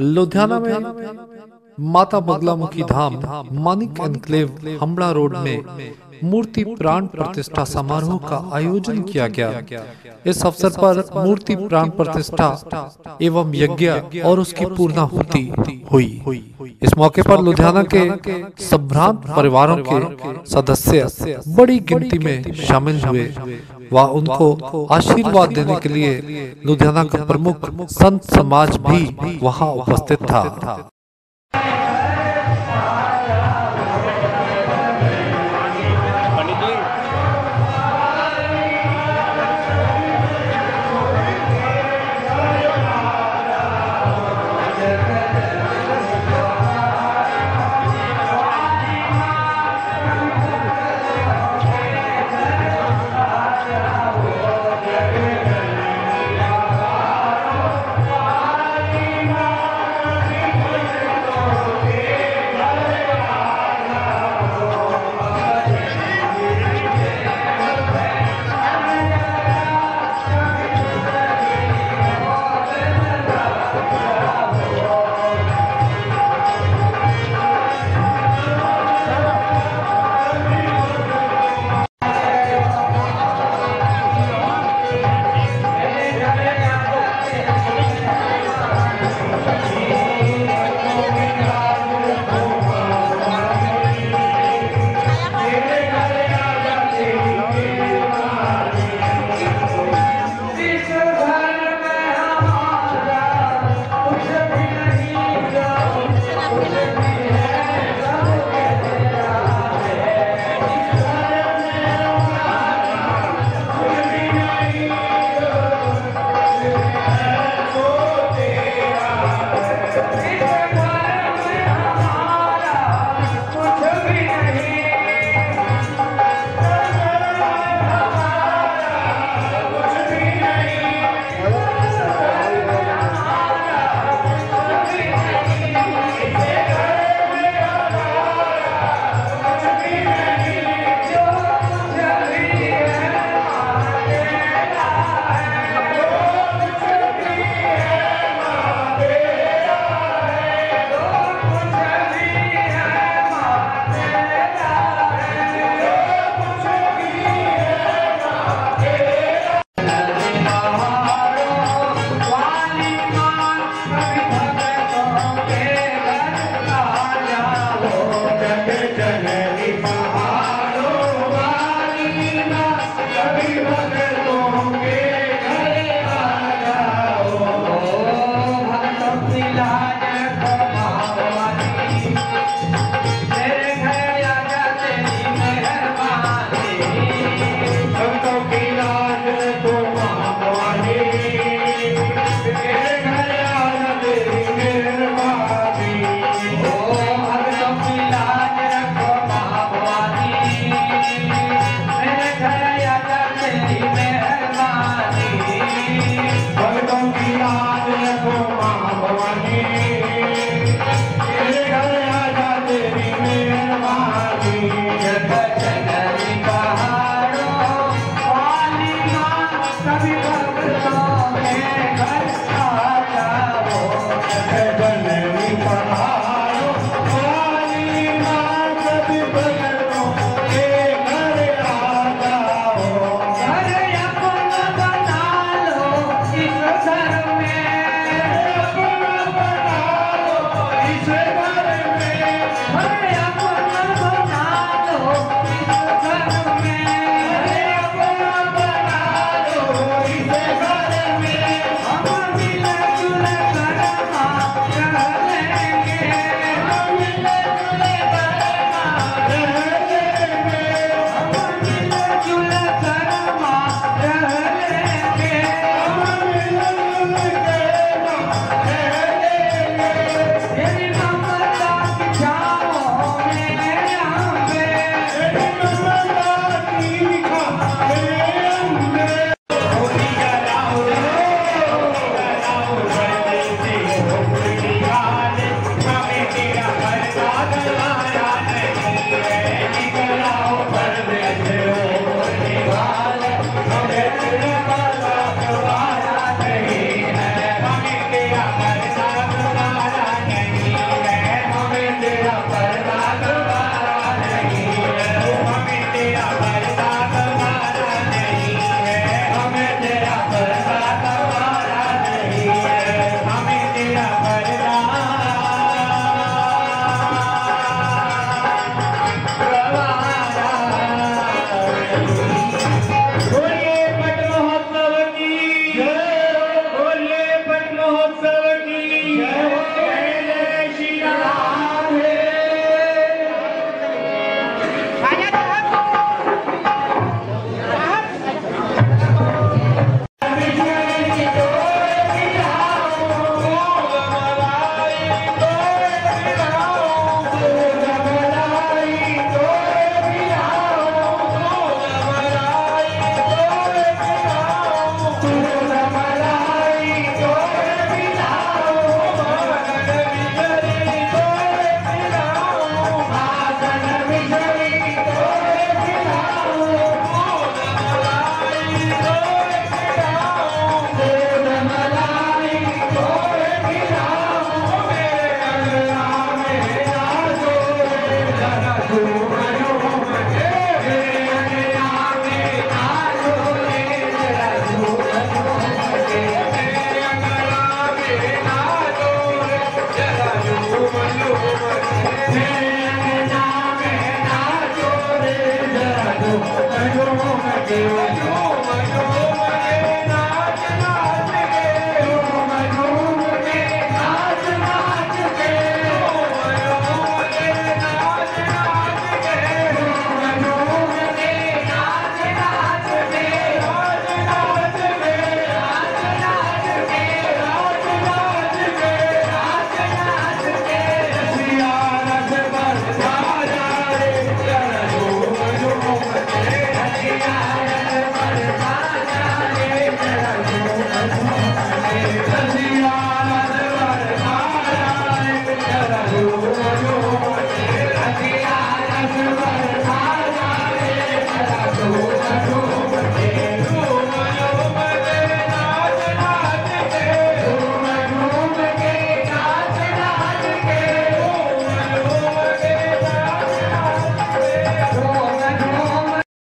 लुधियाना में माता बगलामुखी धाम Manik enclave हम्बड़ा road में मूर्ति प्राण प्रतिष्ठा समारोह का आयोजन किया गया। इस अवसर पर मूर्ति प्राण प्रतिष्ठा एवं यज्ञ और उसकी पूर्णाहुति हुई। इस मौके पर लुधियाना के संभ्रांत परिवारों के सदस्य बड़ी गिनती में शामिल हुए व उनको आशीर्वाद देने के लिए लुधियाना का प्रमुख संत समाज भी वहां उपस्थित था।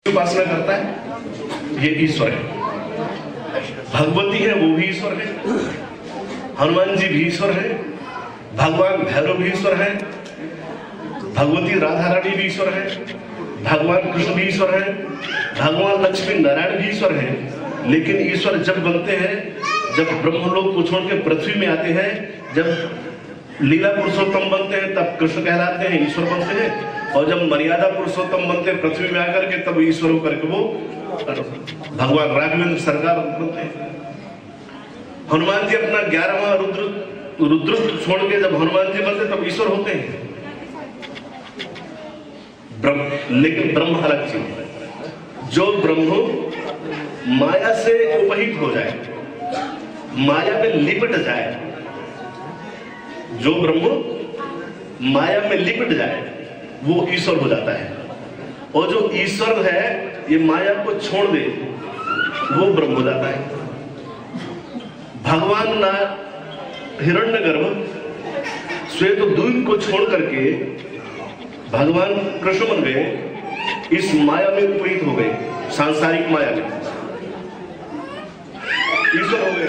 उपासना करता है ये ईश्वर है। भगवती है वो भी ईश्वर है, हनुमान जी भी ईश्वर है, भगवान भैरव भी ईश्वर है, भगवती राधा रानी भी ईश्वर है, भगवान कृष्ण भी ईश्वर है, भगवान लक्ष्मी नारायण भी ईश्वर है। लेकिन ईश्वर जब बनते हैं, जब ब्रह्मलोक को छोड़ के पृथ्वी में आते हैं, जब लीला पुरुषोत्तम बनते हैं तब कृष्ण कहलाते हैं, ईश्वर बनते हैं। और जब मर्यादा पुरुषोत्तम बनते हैं पृथ्वी में आकर के, तब ईश्वर होकर के वो भगवान राघवेंद्र सरकार बनते हैं। हनुमान जी अपना 11वां रुद्र छोड़ के जब हनुमान जी बनते तब ईश्वर होते हैं। लेकिन ब्रह्म अलग चीज है। जो ब्रह्म माया से उपहित हो जाए, माया में लिपट जाए, जो ब्रह्म माया में लिपट जाए वो ईश्वर हो जाता है। और जो ईश्वर है ये माया को छोड़ दे वो ब्रह्म हो जाता है। भगवान ना हिरण्यगर्भ श्वेत द्वीप को छोड़ करके भगवान कृष्ण बन गए, इस माया में उपहित हो गए, सांसारिक माया में ईश्वर हो गए,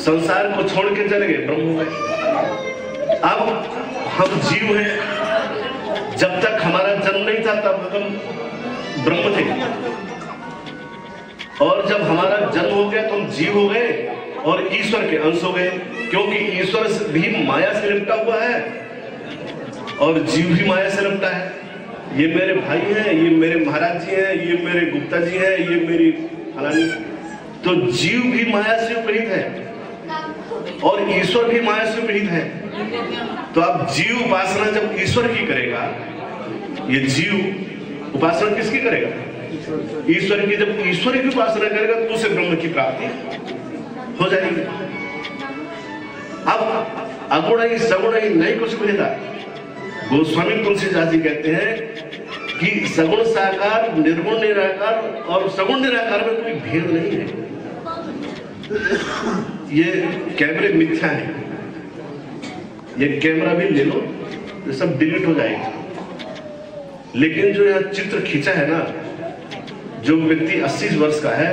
संसार को छोड़ के चले गए, ब्रह्म हो गए। अब हम जीव हैं, जब तक हमारा जन्म नहीं था तब हम ब्रह्म थे, और जब हमारा जन्म हो गया तो हम जीव हो गए और ईश्वर के अंश हो गए, क्योंकि ईश्वर भी माया से लिपटा हुआ है और जीव भी माया से लिपटा है। ये मेरे भाई हैं, ये मेरे महाराज जी हैं, ये मेरे गुप्ता जी हैं, ये मेरी फलानी। तो जीव भी माया से उपहित है और ईश्वर भी माया से उपहित है। तो अब जीव उपासना जब ईश्वर की करेगा, ये जीव उपासना किसकी करेगा? ईश्वर की। जब ईश्वर की उपासना करेगा तो उसे ब्रह्म की प्राप्ति हो जाएगी। अब अगुणाई सगुणाई नहीं कुछ भेदा। गोस्वामी तुलसीदास जी कहते हैं कि सगुण साकार, निर्गुण निराकार और सगुण निराकार में कोई भेद नहीं है। ये कैमरे मिथ्या है, ये कैमरा भी ले लो तो सब डिलीट हो जाएगा। लेकिन जो यहाँ चित्र खींचा है ना, जो व्यक्ति 80 वर्ष का है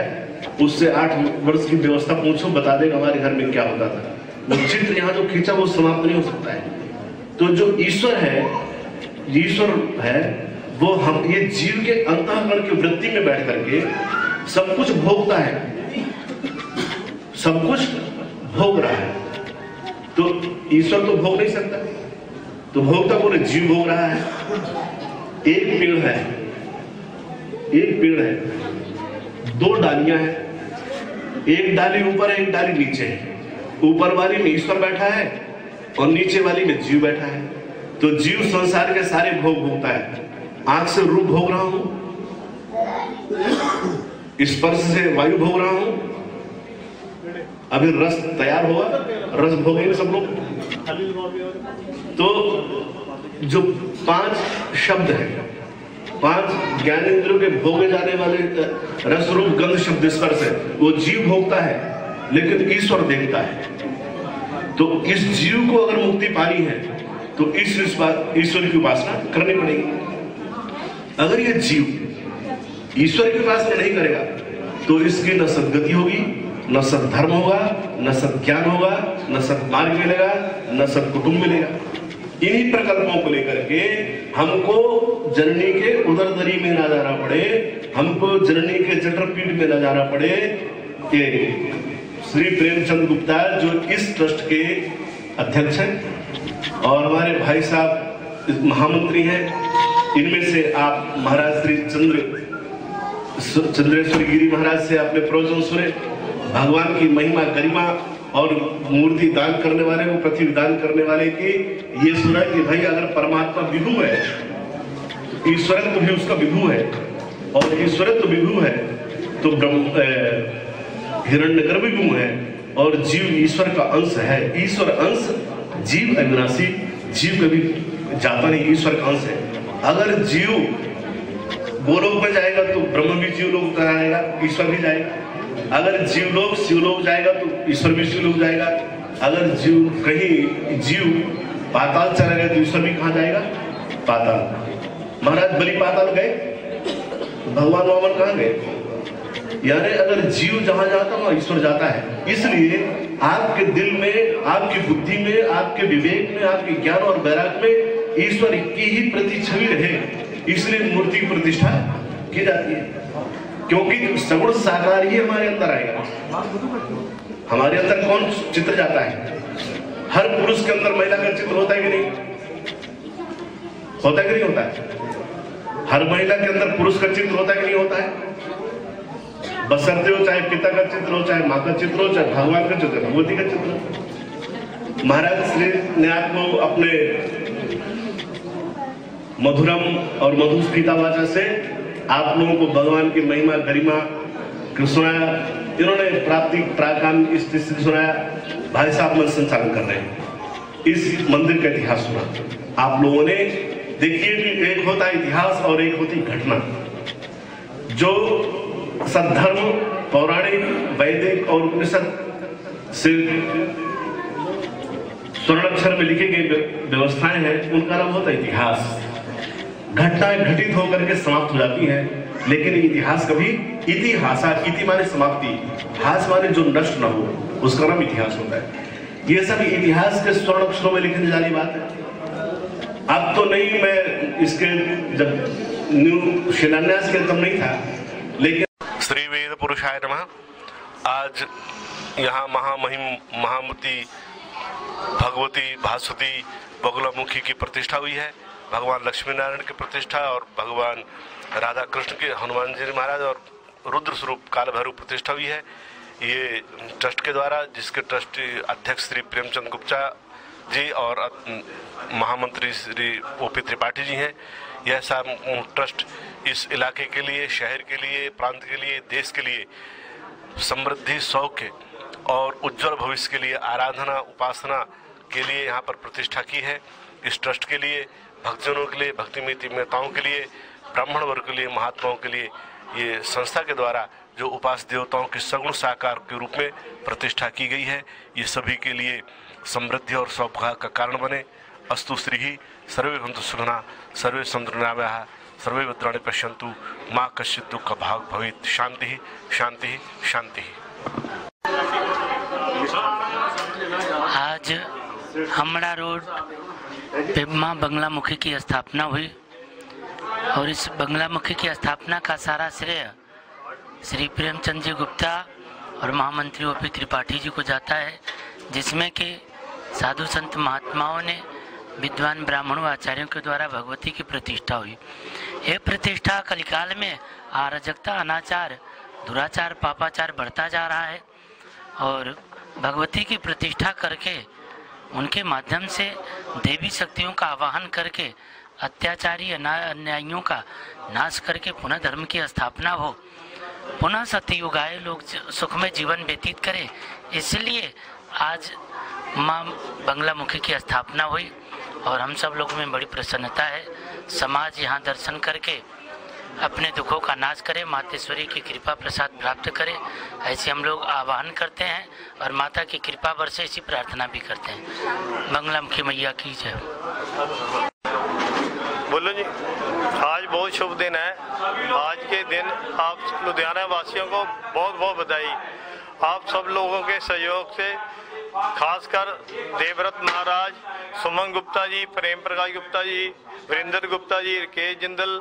उससे 8 वर्ष की व्यवस्था पूछो, बता देगा हमारे घर में क्या होता था। वो चित्र यहाँ जो खींचा वो समाप्त नहीं हो सकता है। तो जो ईश्वर है, ईश्वर है वो हम ये जीव के अंतःकरण की वृत्ति में बैठ करके सब कुछ भोगता है, सब कुछ भोग रहा है। तो ईश्वर तो भोग नहीं सकता, तो भोगता पूरे जीव भोग रहा है। एक पेड़ है, एक पेड़ है, 2 डालियां हैं, एक डाली ऊपर है, एक डाली नीचे है। ऊपर वाली में ईश्वर बैठा है और नीचे वाली में जीव बैठा है। तो जीव संसार के सारे भोग भोगता है। आंख से रूप भोग रहा हूं, स्पर्श से वायु भोग रहा हूं, अभी रस तैयार होगा, रस भोगेंगे सब लोग। तो जो 5 शब्द है, 5 ज्ञानेंद्रियों के भोगे जाने वाले रस रूप गंध शब्द स्पर्श है, वो जीव भोगता है लेकिन ईश्वर देखता है। तो इस जीव को अगर मुक्ति पानी है तो इस ईश्वर की उपासना करनी पड़ेगी। अगर ये जीव ईश्वर की उपासना नहीं करेगा तो इसकी न सद्गति होगी, न सद्धर्म होगा, न सज्ञान होगा, न सत्मार्ग मिलेगा, न सत्कुटुंब मिलेगा। इन्हीं प्रकल्पों को लेकर के हमको जननी के उदर दरी में ना जाना पड़े, हमको जननी के जठरपीठ में ना जाना पड़े। कि श्री प्रेमचंद गुप्ता जो इस ट्रस्ट के अध्यक्ष हैं और हमारे भाई साहब महामंत्री हैं, इनमें से आप महाराज श्री चंद्रेश्वर गिरी महाराज से आपने प्रवचन सुने। भगवान की महिमा गरिमा और मूर्ति दान करने वाले को, पृथ्वी दान करने वाले की ये सुना कि भाई अगर परमात्मा विभू है, ईश्वरत्व भी उसका विभू है, और ईश्वरत्व विभू है तो हिरण्यगर्भ विभू है, और जीव ईश्वर का अंश है। ईश्वर अंश, जीव अविनाशी, जीव कभी जाता नहीं, ईश्वर का अंश है। अगर जीव गोलोक में जाएगा तो ब्रह्म भी जीवलोक जाएगा, ईश्वर भी जाएगा। अगर जीवलोक शिवलोक जाएगा तो ईश्वर भी शिवलोक जाएगा। अगर जीव कहीं जीव पाताल चला गया तो ईश्वर भी कहाँ जाएगा? पाताल। महाराज बलि पाताल गए, भगवान वामन कहाँ गए? यानी अगर जीव जहां जाता है वहां ईश्वर जाता है। इसलिए आपके दिल में, आपकी बुद्धि में, आपके विवेक में, आपके ज्ञान और वैराग्य में ईश्वर की ही प्रति छवि रहे, इसलिए मूर्ति की प्रतिष्ठा की जाती है। क्योंकि सगुण साकार ही हमारे अंदर आएगा। हमारे अंदर कौन चित्र जाता है? हर पुरुष के अंदर महिला का चित्र होता है कि नहीं? होता है कि नहीं होता है? हर महिला के अंदर पुरुष का चित्र होता है कि नहीं होता है? बसरते हो, चाहे पिता का चित्र हो, चाहे माँ का चित्र हो, चाहे भगवान का चित्र, भगवती का चित्र। महाराज श्री ने आपको अपने मधुरम और मधुस्फीता वाचा से आप लोगों को भगवान की महिमा गरिमा सुनाया। इन्होंने प्राप्ति प्राकाम स्थिति सुनाया। भाई साहब मंच संचालन कर रहे हैं, इस मंदिर का इतिहास सुना आप लोगों ने। देखिए कि एक होता है इतिहास और एक होती घटना। जो सद्धर्म, पौराणिक, वैदिक और उपनिषद से स्वर्णाक्षर में लिखे गए व्यवस्थाएं हैं, उनका नाम होता है इतिहास। घटनाएं घटित होकर के समाप्त हो जाती हैं, लेकिन इतिहास कभी इतिहासा, इति माने समाप्ति, हास माने जो नष्ट न हो, उसका नाम इतिहास होता है। ये सब इतिहास के स्वर्ण अक्षरों में लिखने जाने वाली बात है। अब तो नहीं, मैं इसके जब न्यू शिलान्यास के तब नहीं था, लेकिन श्री वेद पुरुषाय नमः। आज यहाँ महामहिम महामती भगवती भास्वती बगुलामुखी की प्रतिष्ठा हुई है। भगवान लक्ष्मी नारायण की प्रतिष्ठा और भगवान राधा कृष्ण के, हनुमान जी महाराज और रुद्र स्वरूप काल भैरव प्रतिष्ठा हुई है। ये ट्रस्ट के द्वारा, जिसके ट्रस्टी अध्यक्ष श्री प्रेमचंद गुप्ता जी और महामंत्री श्री ओपी त्रिपाठी जी हैं। यह सब ट्रस्ट इस इलाके के लिए, शहर के लिए, प्रांत के लिए, देश के लिए समृद्धि, सौख्य और उज्जवल भविष्य के लिए आराधना उपासना के लिए यहाँ पर प्रतिष्ठा की है। इस ट्रस्ट के लिए, भक्तजनों के लिए, भक्तिमय तीव्रताओं के लिए, ब्राह्मण वर्ग के लिए, महात्माओं के लिए ये संस्था के द्वारा जो उपास्य देवताओं के सगुण साकार के रूप में प्रतिष्ठा की गई है, ये सभी के लिए समृद्धि और सौभाग्य का कारण बने। अस्तु श्री ही सर्वे भवन्तु सुखिनः, सर्वे सन्तु निरामयाः, सर्वे भद्राणि पश्यन्तु, माँ कश्चित् दुःख भाग् भवेत्। शांति ही शांति ही शांति ही। आज हमड़ा रोड पे माँ बंगलामुखी की स्थापना हुई और इस बंगलामुखी की स्थापना का सारा श्रेय श्री प्रेमचंद जी गुप्ता और महामंत्री ओपी त्रिपाठी जी को जाता है, जिसमें कि साधु संत महात्माओं ने, विद्वान ब्राह्मणों आचार्यों के द्वारा भगवती की प्रतिष्ठा हुई। यह प्रतिष्ठा कलिकाल में अराजकता, अनाचार, दुराचार, पापाचार बढ़ता जा रहा है और भगवती की प्रतिष्ठा करके उनके माध्यम से देवी शक्तियों का आवाहन करके अत्याचारी अन्यायियों का नाश करके पुनः धर्म की स्थापना हो, पुनः सत्ययुग आए, लोग सुखमय जीवन व्यतीत करें। इसलिए आज माँ बंगलामुखी की स्थापना हुई और हम सब लोगों में बड़ी प्रसन्नता है। समाज यहाँ दर्शन करके अपने दुखों का नाश करे, मातेश्वरी की कृपा प्रसाद प्राप्त करे, ऐसे हम लोग आह्वान करते हैं और माता की कृपा बरसे ऐसी प्रार्थना भी करते हैं। बंगलामुखी मैया की जय। बोलो जी, आज बहुत शुभ दिन है। आज के दिन आप लुधियाना वासियों को बहुत बहुत बधाई। आप सब लोगों के सहयोग से खासकर देवव्रत महाराज, सुमन गुप्ता जी, प्रेम प्रकाश गुप्ता जी, वीरेंद्र गुप्ता जी, रिकेश जिंदल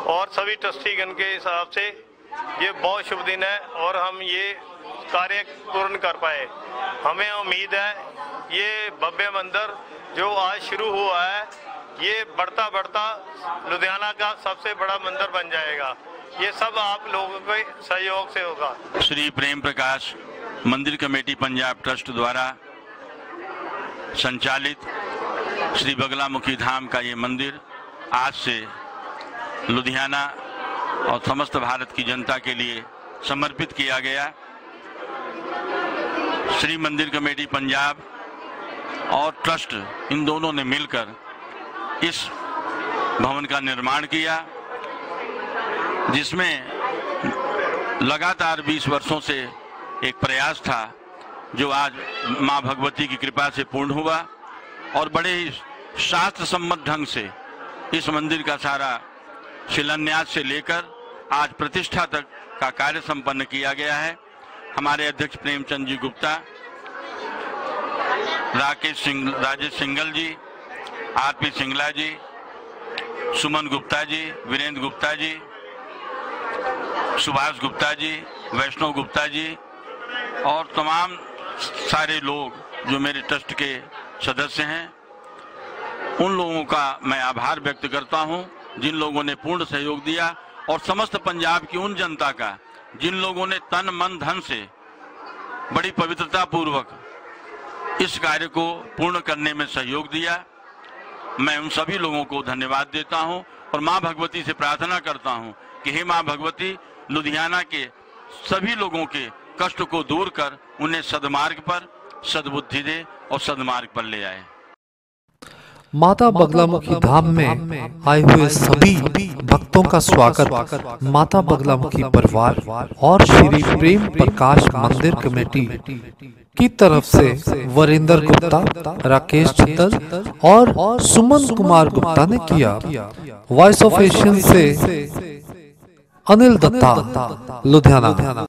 और सभी ट्रस्टीगण के हिसाब से ये बहुत शुभ दिन है और हम ये कार्य पूर्ण कर पाए। हमें उम्मीद है ये भव्य मंदिर जो आज शुरू हुआ है ये बढ़ता बढ़ता लुधियाना का सबसे बड़ा मंदिर बन जाएगा। ये सब आप लोगों के सहयोग से होगा। श्री प्रेम प्रकाश मंदिर कमेटी पंजाब ट्रस्ट द्वारा संचालित श्री बगलामुखी धाम का ये मंदिर आज से लुधियाना और समस्त भारत की जनता के लिए समर्पित किया गया। श्री मंदिर कमेटी पंजाब और ट्रस्ट इन दोनों ने मिलकर इस भवन का निर्माण किया, जिसमें लगातार 20 वर्षों से एक प्रयास था जो आज मां भगवती की कृपा से पूर्ण हुआ और बड़े ही शास्त्र सम्मत ढंग से इस मंदिर का सारा शिलान्यास से लेकर आज प्रतिष्ठा तक का कार्य संपन्न किया गया है। हमारे अध्यक्ष प्रेमचंद जी गुप्ता, राजेश सिंगल जी, आरपी सिंगला जी, सुमन गुप्ता जी, वीरेंद्र गुप्ता जी, सुभाष गुप्ता जी, वैष्णव गुप्ता जी और तमाम सारे लोग जो मेरे ट्रस्ट के सदस्य हैं, उन लोगों का मैं आभार व्यक्त करता हूं जिन लोगों ने पूर्ण सहयोग दिया और समस्त पंजाब की उन जनता का जिन लोगों ने तन मन धन से बड़ी पवित्रता पूर्वक इस कार्य को पूर्ण करने में सहयोग दिया। मैं उन सभी लोगों को धन्यवाद देता हूं और मां भगवती से प्रार्थना करता हूं कि हे मां भगवती लुधियाना के सभी लोगों के कष्ट को दूर कर उन्हें सद्मार्ग पर सद्बुद्धि दे और सद्मार्ग पर ले आए। माता बगलामुखी धाम में आए हुए सभी भक्तों का स्वागत माता बगलामुखी परिवार और श्री प्रेम प्रकाश मंदिर कमेटी की तरफ से वीरेंद्र गुप्ता, राकेश जिंदल और सुमन कुमार गुप्ता ने किया। वॉइस ऑफ एशियन से अनिल दत्ता, लुधियाना।